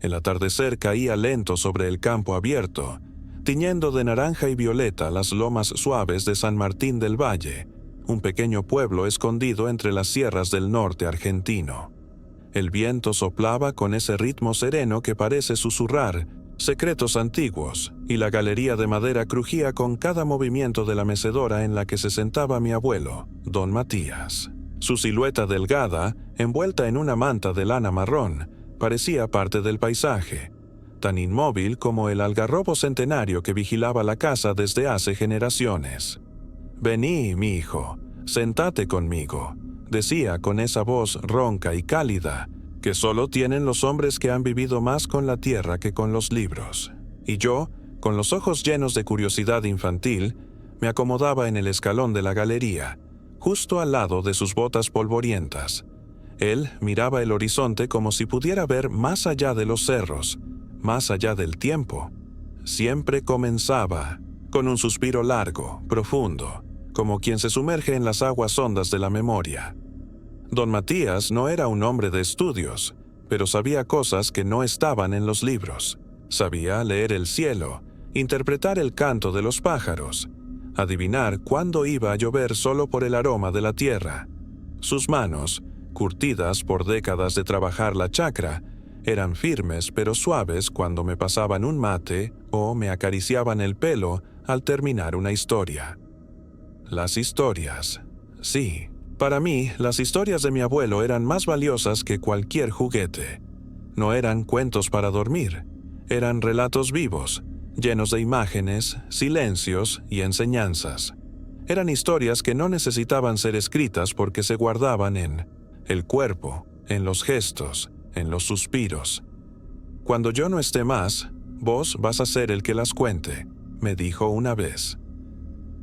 El atardecer caía lento sobre el campo abierto, tiñendo de naranja y violeta las lomas suaves de San Martín del Valle, un pequeño pueblo escondido entre las sierras del norte argentino. El viento soplaba con ese ritmo sereno que parece susurrar secretos antiguos, y la galería de madera crujía con cada movimiento de la mecedora en la que se sentaba mi abuelo, don Matías. Su silueta delgada, envuelta en una manta de lana marrón, parecía parte del paisaje, tan inmóvil como el algarrobo centenario que vigilaba la casa desde hace generaciones. «Vení, mi hijo, sentate conmigo», decía con esa voz ronca y cálida que solo tienen los hombres que han vivido más con la tierra que con los libros. Y yo, con los ojos llenos de curiosidad infantil, me acomodaba en el escalón de la galería, justo al lado de sus botas polvorientas. Él miraba el horizonte como si pudiera ver más allá de los cerros, más allá del tiempo. Siempre comenzaba con un suspiro largo, profundo, como quien se sumerge en las aguas hondas de la memoria. Don Matías no era un hombre de estudios, pero sabía cosas que no estaban en los libros. Sabía leer el cielo, interpretar el canto de los pájaros, adivinar cuándo iba a llover solo por el aroma de la tierra. Sus manos, curtidas por décadas de trabajar la chacra, eran firmes pero suaves cuando me pasaban un mate o me acariciaban el pelo al terminar una historia. Las historias. Sí, para mí, las historias de mi abuelo eran más valiosas que cualquier juguete. No eran cuentos para dormir, eran relatos vivos, llenos de imágenes, silencios y enseñanzas. Eran historias que no necesitaban ser escritas porque se guardaban en el cuerpo, en los gestos, en los suspiros. «Cuando yo no esté más, vos vas a ser el que las cuente», me dijo una vez.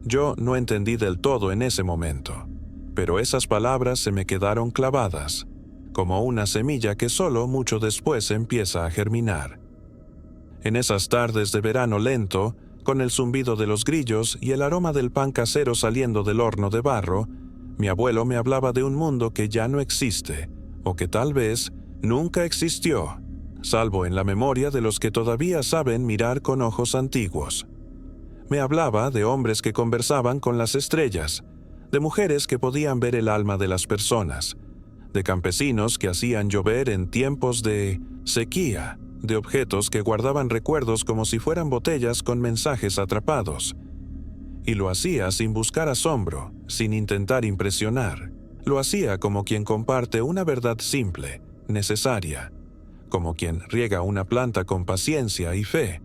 Yo no entendí del todo en ese momento, pero esas palabras se me quedaron clavadas, como una semilla que solo mucho después empieza a germinar. En esas tardes de verano lento, con el zumbido de los grillos y el aroma del pan casero saliendo del horno de barro, mi abuelo me hablaba de un mundo que ya no existe, o que tal vez nunca existió, salvo en la memoria de los que todavía saben mirar con ojos antiguos. Me hablaba de hombres que conversaban con las estrellas, de mujeres que podían ver el alma de las personas, de campesinos que hacían llover en tiempos de sequía, de objetos que guardaban recuerdos como si fueran botellas con mensajes atrapados. Y lo hacía sin buscar asombro, sin intentar impresionar. Lo hacía como quien comparte una verdad simple, necesaria, como quien riega una planta con paciencia y fe.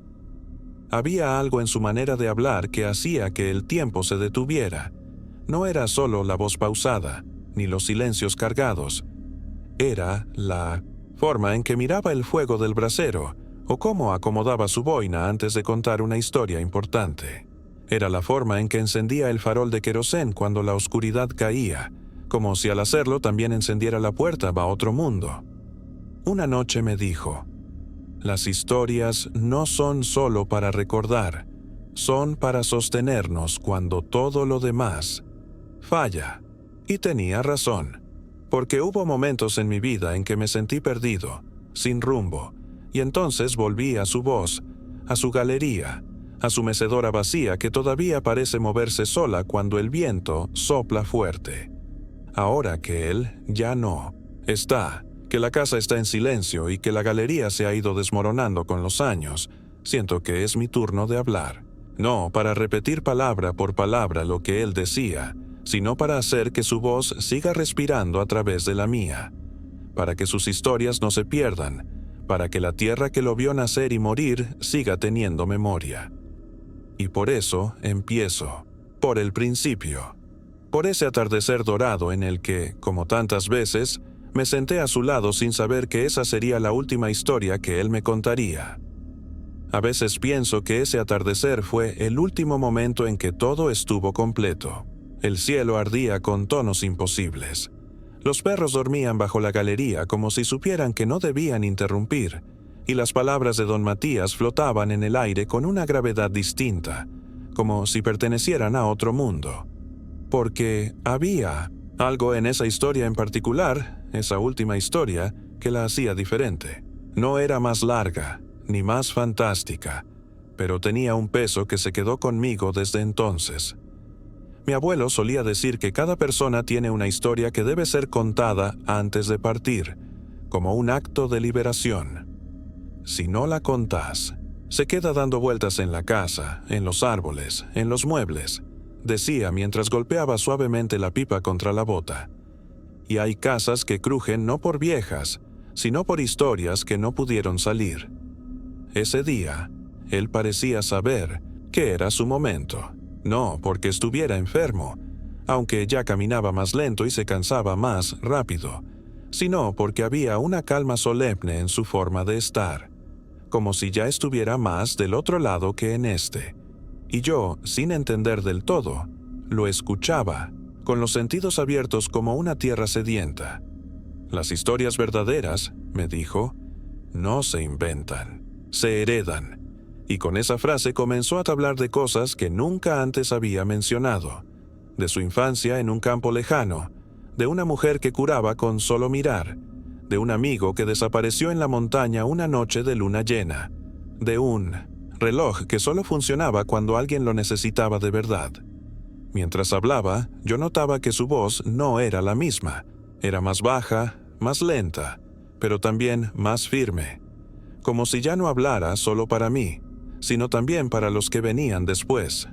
Había algo en su manera de hablar que hacía que el tiempo se detuviera. No era solo la voz pausada, ni los silencios cargados. Era la forma en que miraba el fuego del brasero, o cómo acomodaba su boina antes de contar una historia importante. Era la forma en que encendía el farol de querosén cuando la oscuridad caía, como si al hacerlo también encendiera la puerta a otro mundo. Una noche me dijo: «Las historias no son solo para recordar, son para sostenernos cuando todo lo demás falla». Y tenía razón, porque hubo momentos en mi vida en que me sentí perdido, sin rumbo, y entonces volví a su voz, a su galería, a su mecedora vacía que todavía parece moverse sola cuando el viento sopla fuerte. Ahora que él ya no está, que la casa está en silencio y que la galería se ha ido desmoronando con los años, siento que es mi turno de hablar. No para repetir palabra por palabra lo que él decía, sino para hacer que su voz siga respirando a través de la mía, para que sus historias no se pierdan, para que la tierra que lo vio nacer y morir siga teniendo memoria. Y por eso empiezo, por el principio, por ese atardecer dorado en el que, como tantas veces, me senté a su lado sin saber que esa sería la última historia que él me contaría. A veces pienso que ese atardecer fue el último momento en que todo estuvo completo. El cielo ardía con tonos imposibles. Los perros dormían bajo la galería como si supieran que no debían interrumpir, y las palabras de don Matías flotaban en el aire con una gravedad distinta, como si pertenecieran a otro mundo. Porque había algo en esa historia en particular, esa última historia, que la hacía diferente. No era más larga, ni más fantástica, pero tenía un peso que se quedó conmigo desde entonces. Mi abuelo solía decir que cada persona tiene una historia que debe ser contada antes de partir, como un acto de liberación. Si no la contás, se queda dando vueltas en la casa, en los árboles, en los muebles, decía mientras golpeaba suavemente la pipa contra la bota. Y hay casas que crujen no por viejas, sino por historias que no pudieron salir. Ese día, él parecía saber que era su momento, no porque estuviera enfermo, aunque ya caminaba más lento y se cansaba más rápido, sino porque había una calma solemne en su forma de estar, como si ya estuviera más del otro lado que en este. Y yo, sin entender del todo, lo escuchaba, con los sentidos abiertos como una tierra sedienta. Las historias verdaderas, me dijo, no se inventan, se heredan. Y con esa frase comenzó a hablar de cosas que nunca antes había mencionado, de su infancia en un campo lejano, de una mujer que curaba con solo mirar, de un amigo que desapareció en la montaña una noche de luna llena, de un reloj que solo funcionaba cuando alguien lo necesitaba de verdad. Mientras hablaba, yo notaba que su voz no era la misma, era más baja, más lenta, pero también más firme, como si ya no hablara solo para mí, sino también para los que venían después.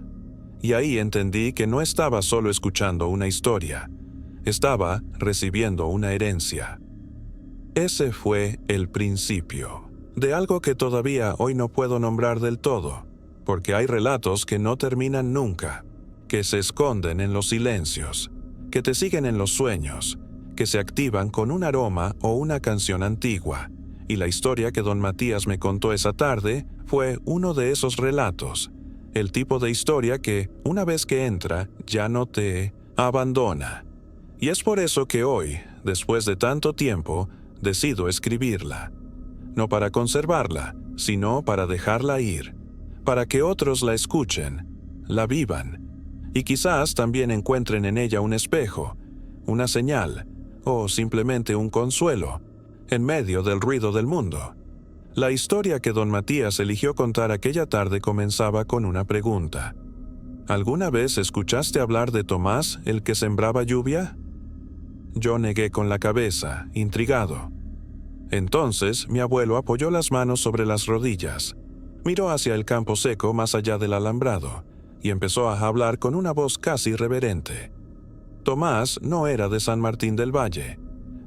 Y ahí entendí que no estaba solo escuchando una historia, estaba recibiendo una herencia. Ese fue el principio de algo que todavía hoy no puedo nombrar del todo, porque hay relatos que no terminan nunca, que se esconden en los silencios, que te siguen en los sueños, que se activan con un aroma o una canción antigua. Y la historia que don Matías me contó esa tarde fue uno de esos relatos, el tipo de historia que, una vez que entra, ya no te abandona. Y es por eso que hoy, después de tanto tiempo, decido escribirla. No para conservarla, sino para dejarla ir, para que otros la escuchen, la vivan, y quizás también encuentren en ella un espejo, una señal, o simplemente un consuelo, en medio del ruido del mundo. La historia que don Matías eligió contar aquella tarde comenzaba con una pregunta. ¿Alguna vez escuchaste hablar de Tomás, el que sembraba lluvia? Yo negué con la cabeza, intrigado. Entonces mi abuelo apoyó las manos sobre las rodillas, miró hacia el campo seco más allá del alambrado, y empezó a hablar con una voz casi reverente. Tomás no era de San Martín del Valle.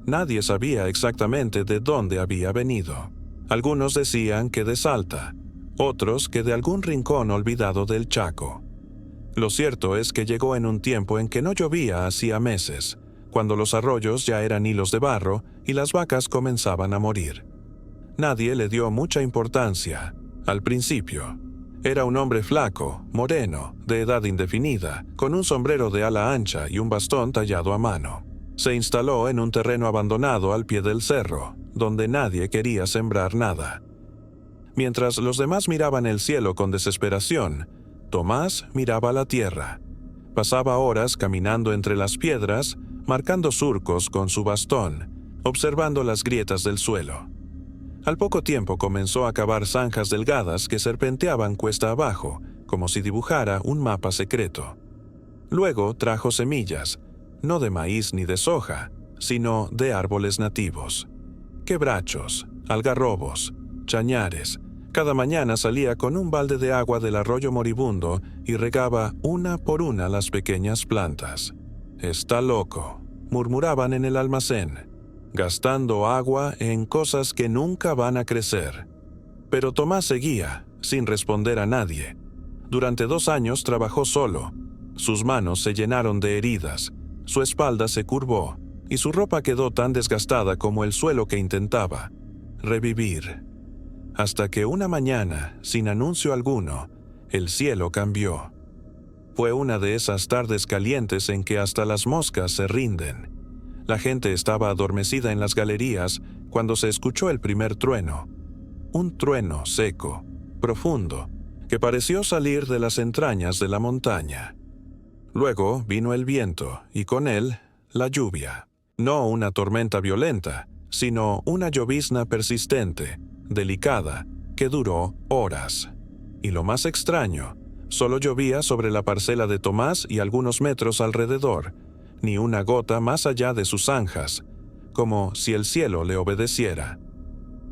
Nadie sabía exactamente de dónde había venido. Algunos decían que de Salta, otros que de algún rincón olvidado del Chaco. Lo cierto es que llegó en un tiempo en que no llovía hacía meses, cuando los arroyos ya eran hilos de barro y las vacas comenzaban a morir. Nadie le dio mucha importancia al principio. Era un hombre flaco, moreno, de edad indefinida, con un sombrero de ala ancha y un bastón tallado a mano. Se instaló en un terreno abandonado al pie del cerro, donde nadie quería sembrar nada. Mientras los demás miraban el cielo con desesperación, Tomás miraba la tierra. Pasaba horas caminando entre las piedras, marcando surcos con su bastón, observando las grietas del suelo. Al poco tiempo comenzó a cavar zanjas delgadas que serpenteaban cuesta abajo, como si dibujara un mapa secreto. Luego trajo semillas, no de maíz ni de soja, sino de árboles nativos. Quebrachos, algarrobos, chañares. Cada mañana salía con un balde de agua del arroyo moribundo y regaba una por una las pequeñas plantas. «Está loco», murmuraban en el almacén, gastando agua en cosas que nunca van a crecer. Pero Tomás seguía, sin responder a nadie. Durante 2 años trabajó solo. Sus manos se llenaron de heridas, su espalda se curvó, y su ropa quedó tan desgastada como el suelo que intentaba revivir. Hasta que una mañana, sin anuncio alguno, el cielo cambió. Fue una de esas tardes calientes en que hasta las moscas se rinden. La gente estaba adormecida en las galerías cuando se escuchó el primer trueno. Un trueno seco, profundo, que pareció salir de las entrañas de la montaña. Luego vino el viento y con él la lluvia. No una tormenta violenta, sino una llovizna persistente, delicada, que duró horas. Y lo más extraño, solo llovía sobre la parcela de Tomás y algunos metros alrededor, ni una gota más allá de sus zanjas, como si el cielo le obedeciera.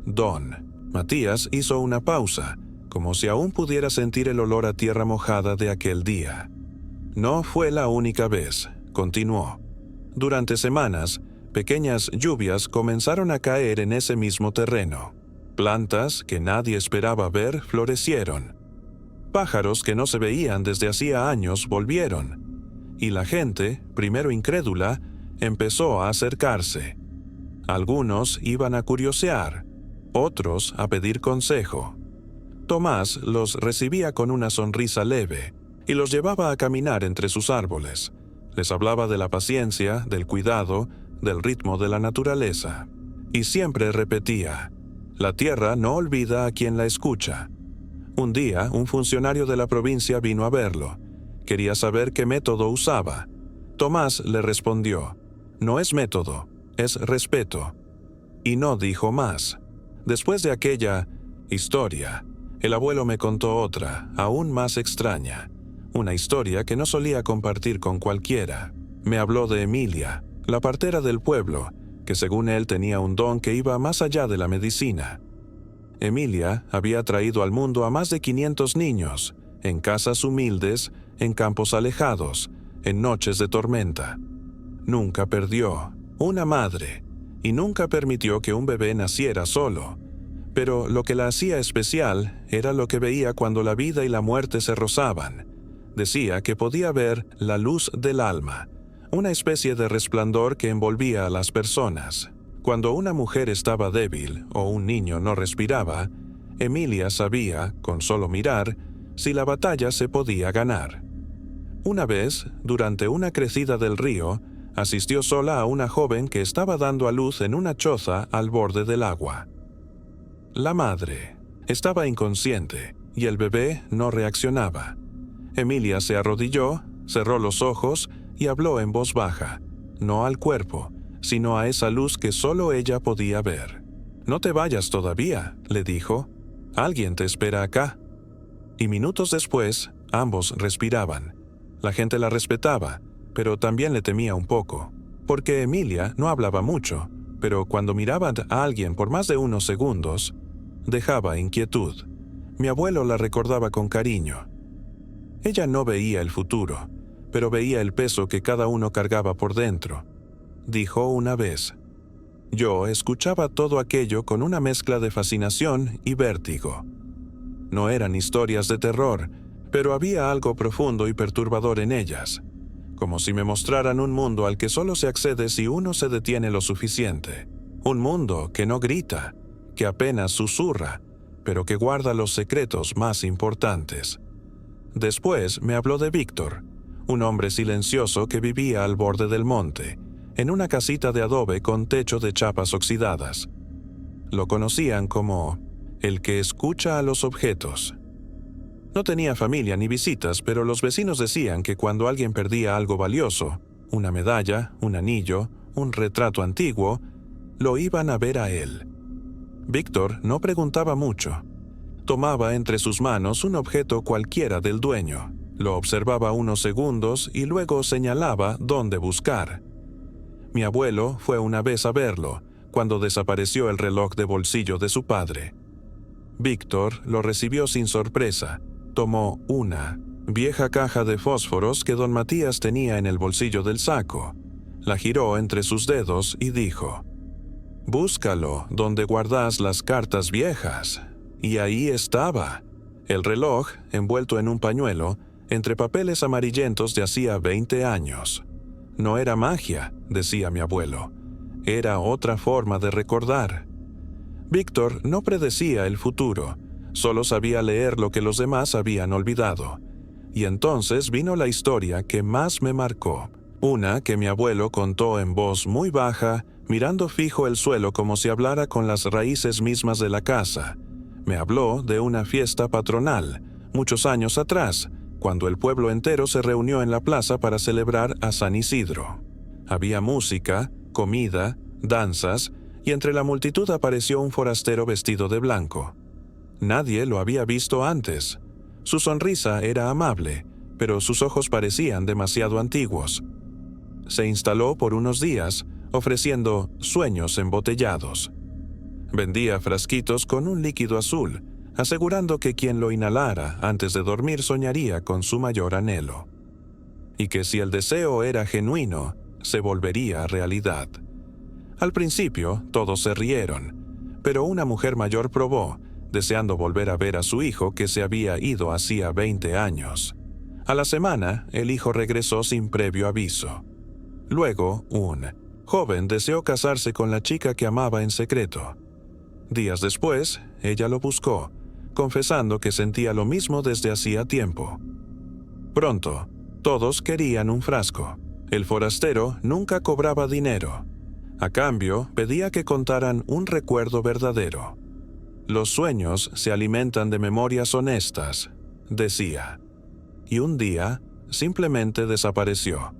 Don Matías hizo una pausa, como si aún pudiera sentir el olor a tierra mojada de aquel día. No fue la única vez, continuó. Durante semanas, pequeñas lluvias comenzaron a caer en ese mismo terreno. Plantas que nadie esperaba ver florecieron. Pájaros que no se veían desde hacía años volvieron. Y la gente, primero incrédula, empezó a acercarse. Algunos iban a curiosear, otros a pedir consejo. Tomás los recibía con una sonrisa leve y los llevaba a caminar entre sus árboles. Les hablaba de la paciencia, del cuidado, del ritmo de la naturaleza. Y siempre repetía: la tierra no olvida a quien la escucha. Un día, un funcionario de la provincia vino a verlo. Quería saber qué método usaba. Tomás le respondió: no es método, es respeto. Y no dijo más. Después de aquella historia, el abuelo me contó otra, aún más extraña. Una historia que no solía compartir con cualquiera. Me habló de Emilia, la partera del pueblo, que según él tenía un don que iba más allá de la medicina. Emilia había traído al mundo a más de 500 niños, en casas humildes, en campos alejados, en noches de tormenta. Nunca perdió una madre y nunca permitió que un bebé naciera solo. Pero lo que la hacía especial era lo que veía cuando la vida y la muerte se rozaban. Decía que podía ver la luz del alma, una especie de resplandor que envolvía a las personas. Cuando una mujer estaba débil o un niño no respiraba, Emilia sabía, con solo mirar, si la batalla se podía ganar. Una vez, durante una crecida del río, asistió sola a una joven que estaba dando a luz en una choza al borde del agua. La madre estaba inconsciente y el bebé no reaccionaba. Emilia se arrodilló, cerró los ojos y habló en voz baja, no al cuerpo, sino a esa luz que solo ella podía ver. «No te vayas todavía», le dijo. «Alguien te espera acá». Y minutos después, ambos respiraban. La gente la respetaba, pero también le temía un poco, porque Emilia no hablaba mucho, pero cuando miraba a alguien por más de unos segundos, dejaba inquietud. Mi abuelo la recordaba con cariño. Ella no veía el futuro, pero veía el peso que cada uno cargaba por dentro. Dijo una vez: «Yo escuchaba todo aquello con una mezcla de fascinación y vértigo». No eran historias de terror, pero había algo profundo y perturbador en ellas, como si me mostraran un mundo al que solo se accede si uno se detiene lo suficiente. Un mundo que no grita, que apenas susurra, pero que guarda los secretos más importantes. Después me habló de Víctor, un hombre silencioso que vivía al borde del monte, en una casita de adobe con techo de chapas oxidadas. Lo conocían como el que escucha a los objetos. No tenía familia ni visitas, pero los vecinos decían que cuando alguien perdía algo valioso, una medalla, un anillo, un retrato antiguo, lo iban a ver a él. Víctor no preguntaba mucho. Tomaba entre sus manos un objeto cualquiera del dueño, lo observaba unos segundos y luego señalaba dónde buscar. Mi abuelo fue una vez a verlo, cuando desapareció el reloj de bolsillo de su padre. Víctor lo recibió sin sorpresa. Tomó una vieja caja de fósforos que don Matías tenía en el bolsillo del saco. La giró entre sus dedos y dijo: «Búscalo donde guardas las cartas viejas». Y ahí estaba, el reloj envuelto en un pañuelo, entre papeles amarillentos de hacía 20 años. No era magia, decía mi abuelo. Era otra forma de recordar. Víctor no predecía el futuro, solo sabía leer lo que los demás habían olvidado. Y entonces vino la historia que más me marcó. Una que mi abuelo contó en voz muy baja, mirando fijo el suelo como si hablara con las raíces mismas de la casa. Me habló de una fiesta patronal, muchos años atrás, cuando el pueblo entero se reunió en la plaza para celebrar a San Isidro. Había música, comida, danzas y entre la multitud apareció un forastero vestido de blanco. Nadie lo había visto antes. Su sonrisa era amable, pero sus ojos parecían demasiado antiguos. Se instaló por unos días, ofreciendo sueños embotellados. Vendía frasquitos con un líquido azul, asegurando que quien lo inhalara antes de dormir soñaría con su mayor anhelo, y que si el deseo era genuino, se volvería realidad. Al principio, todos se rieron, pero una mujer mayor probó, deseando volver a ver a su hijo que se había ido hacía 20 años. A la semana, el hijo regresó sin previo aviso. Luego, un joven deseó casarse con la chica que amaba en secreto. Días después, ella lo buscó, confesando que sentía lo mismo desde hacía tiempo. Pronto, todos querían un frasco. El forastero nunca cobraba dinero. A cambio, pedía que contaran un recuerdo verdadero. Los sueños se alimentan de memorias honestas, decía. Y un día, simplemente desapareció.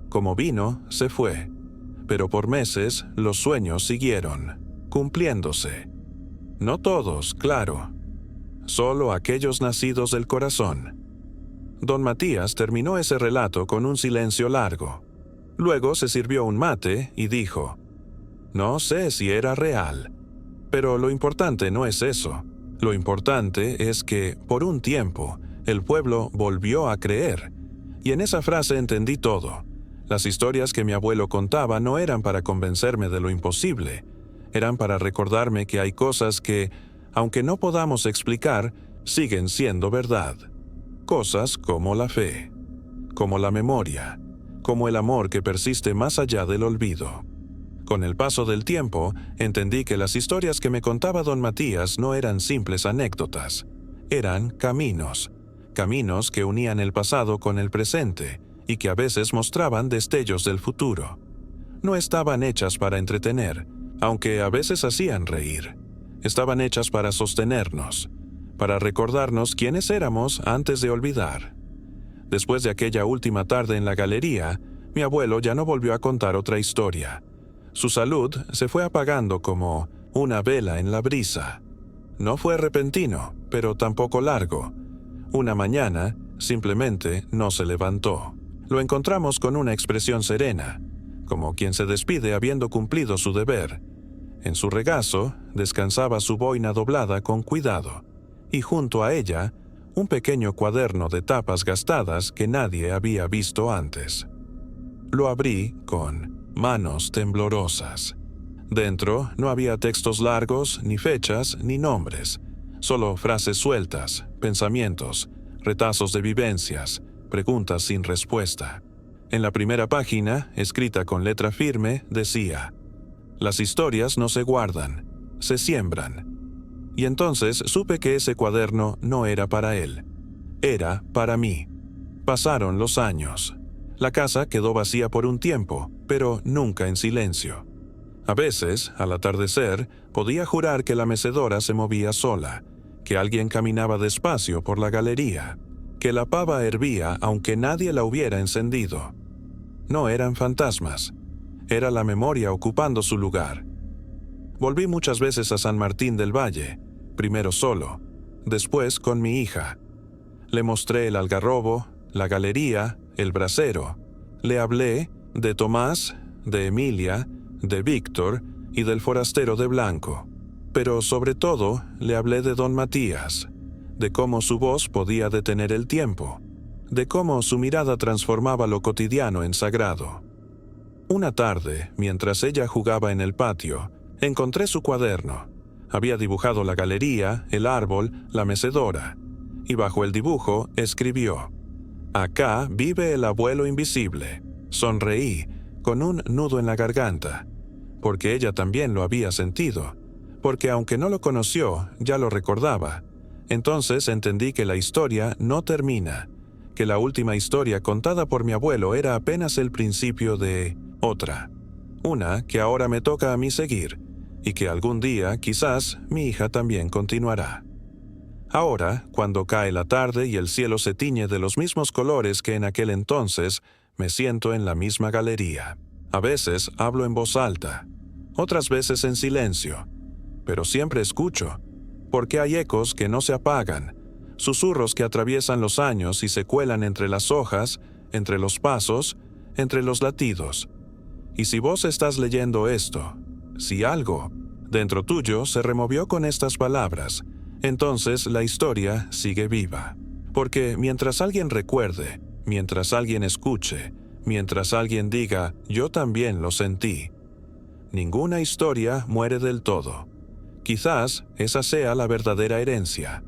Como vino, se fue. Pero por meses, los sueños siguieron, cumpliéndose. No todos, claro. Solo aquellos nacidos del corazón. Don Matías terminó ese relato con un silencio largo. Luego se sirvió un mate y dijo: «No sé si era real, pero lo importante no es eso. Lo importante es que, por un tiempo, el pueblo volvió a creer. Y en esa frase entendí todo. Las historias que mi abuelo contaba no eran para convencerme de lo imposible, eran para recordarme que hay cosas que, aunque no podamos explicar, siguen siendo verdad. Cosas como la fe, como la memoria, como el amor que persiste más allá del olvido». Con el paso del tiempo, entendí que las historias que me contaba don Matías no eran simples anécdotas. Eran caminos que unían el pasado con el presente y que a veces mostraban destellos del futuro. No estaban hechas para entretener, aunque a veces hacían reír. Estaban hechas para sostenernos, para recordarnos quiénes éramos antes de olvidar. Después de aquella última tarde en la galería, mi abuelo ya no volvió a contar otra historia. Su salud se fue apagando como una vela en la brisa. No fue repentino, pero tampoco largo. Una mañana, simplemente no se levantó. Lo encontramos con una expresión serena, como quien se despide habiendo cumplido su deber. En su regazo descansaba su boina doblada con cuidado, y junto a ella, un pequeño cuaderno de tapas gastadas que nadie había visto antes. Lo abrí con manos temblorosas. Dentro no había textos largos, ni fechas, ni nombres, solo frases sueltas, pensamientos, retazos de vivencias, preguntas sin respuesta. En la primera página, escrita con letra firme, decía: «Las historias no se guardan, se siembran». Y entonces supe que ese cuaderno no era para él, era para mí. Pasaron los años. La casa quedó vacía por un tiempo, pero nunca en silencio. A veces, al atardecer, podía jurar que la mecedora se movía sola, que alguien caminaba despacio por la galería, que la pava hervía aunque nadie la hubiera encendido. No eran fantasmas, era la memoria ocupando su lugar. Volví muchas veces a San Martín del Valle, primero solo, después con mi hija. Le mostré el algarrobo, la galería, el brasero. Le hablé de Tomás, de Emilia, de Víctor y del forastero de blanco. Pero sobre todo le hablé de don Matías, de cómo su voz podía detener el tiempo, de cómo su mirada transformaba lo cotidiano en sagrado. Una tarde, mientras ella jugaba en el patio, encontré su cuaderno. Había dibujado la galería, el árbol, la mecedora, y bajo el dibujo escribió: «Acá vive el abuelo invisible». Sonreí, con un nudo en la garganta, porque ella también lo había sentido, porque aunque no lo conoció, ya lo recordaba. Entonces entendí que la historia no termina, que la última historia contada por mi abuelo era apenas el principio de otra, una que ahora me toca a mí seguir, y que algún día, quizás, mi hija también continuará. Ahora, cuando cae la tarde y el cielo se tiñe de los mismos colores que en aquel entonces, me siento en la misma galería. A veces hablo en voz alta. otras veces en silencio, pero siempre escucho, porque hay ecos que no se apagan, susurros que atraviesan los años y se cuelan entre las hojas, entre los pasos, entre los latidos. Y si vos estás leyendo esto, si algo dentro tuyo se removió con estas palabras, entonces la historia sigue viva. Porque mientras alguien recuerde, mientras alguien escuche, mientras alguien diga, yo también lo sentí, ninguna historia muere del todo. Quizás esa sea la verdadera herencia.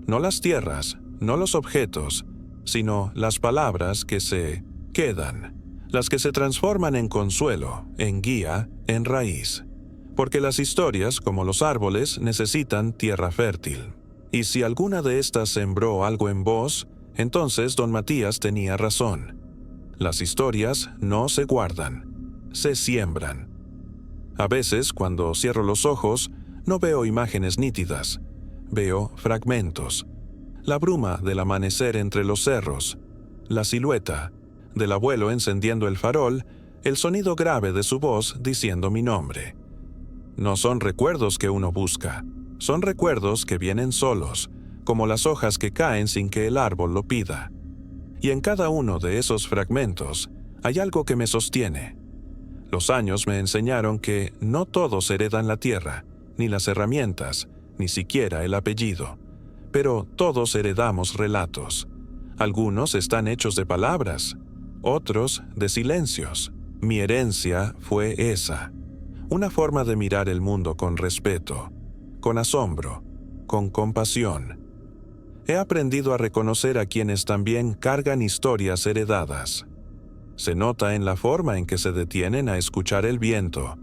No las tierras, no los objetos, sino las palabras que se quedan, las que se transforman en consuelo, en guía, en raíz. Porque las historias, como los árboles, necesitan tierra fértil. Y si alguna de estas sembró algo en vos, entonces don Matías tenía razón. Las historias no se guardan, se siembran. A veces, cuando cierro los ojos, no veo imágenes nítidas, veo fragmentos. La bruma del amanecer entre los cerros, la silueta del abuelo encendiendo el farol, el sonido grave de su voz diciendo mi nombre. No son recuerdos que uno busca, son recuerdos que vienen solos, como las hojas que caen sin que el árbol lo pida. Y en cada uno de esos fragmentos hay algo que me sostiene. Los años me enseñaron que no todos heredan la tierra, ni las herramientas, ni siquiera el apellido, pero todos heredamos relatos. Algunos están hechos de palabras, otros de silencios. Mi herencia fue esa, una forma de mirar el mundo con respeto, con asombro, con compasión. He aprendido a reconocer a quienes también cargan historias heredadas. Se nota en la forma en que se detienen a escuchar el viento,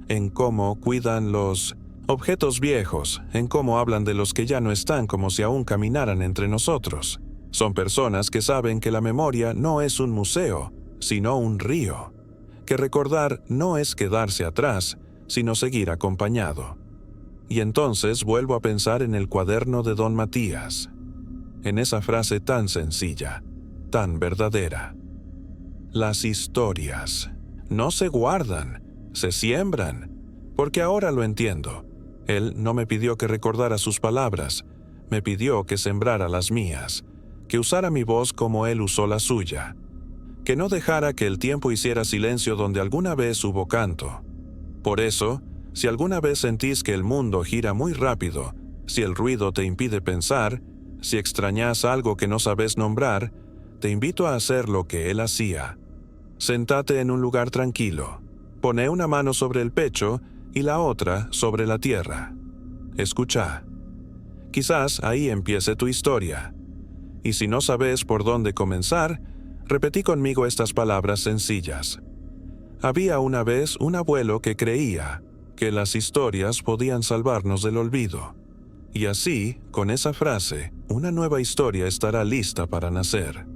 en cómo cuidan los objetos viejos, en cómo hablan de los que ya no están como si aún caminaran entre nosotros. Son personas que saben que la memoria no es un museo, sino un río, que recordar no es quedarse atrás, sino seguir acompañado. Y entonces vuelvo a pensar en el cuaderno de don Matías, en esa frase tan sencilla, tan verdadera. Las historias no se guardan, se siembran, porque ahora lo entiendo. Él no me pidió que recordara sus palabras, me pidió que sembrara las mías, que usara mi voz como él usó la suya, que no dejara que el tiempo hiciera silencio donde alguna vez hubo canto. Por eso, si alguna vez sentís que el mundo gira muy rápido, si el ruido te impide pensar, si extrañas algo que no sabes nombrar, te invito a hacer lo que él hacía. Sentate en un lugar tranquilo, pone una mano sobre el pecho y la otra sobre la tierra. Escucha. Quizás ahí empiece tu historia. Y si no sabes por dónde comenzar, repetí conmigo estas palabras sencillas. Había una vez un abuelo que creía que las historias podían salvarnos del olvido. Y así, con esa frase, una nueva historia estará lista para nacer.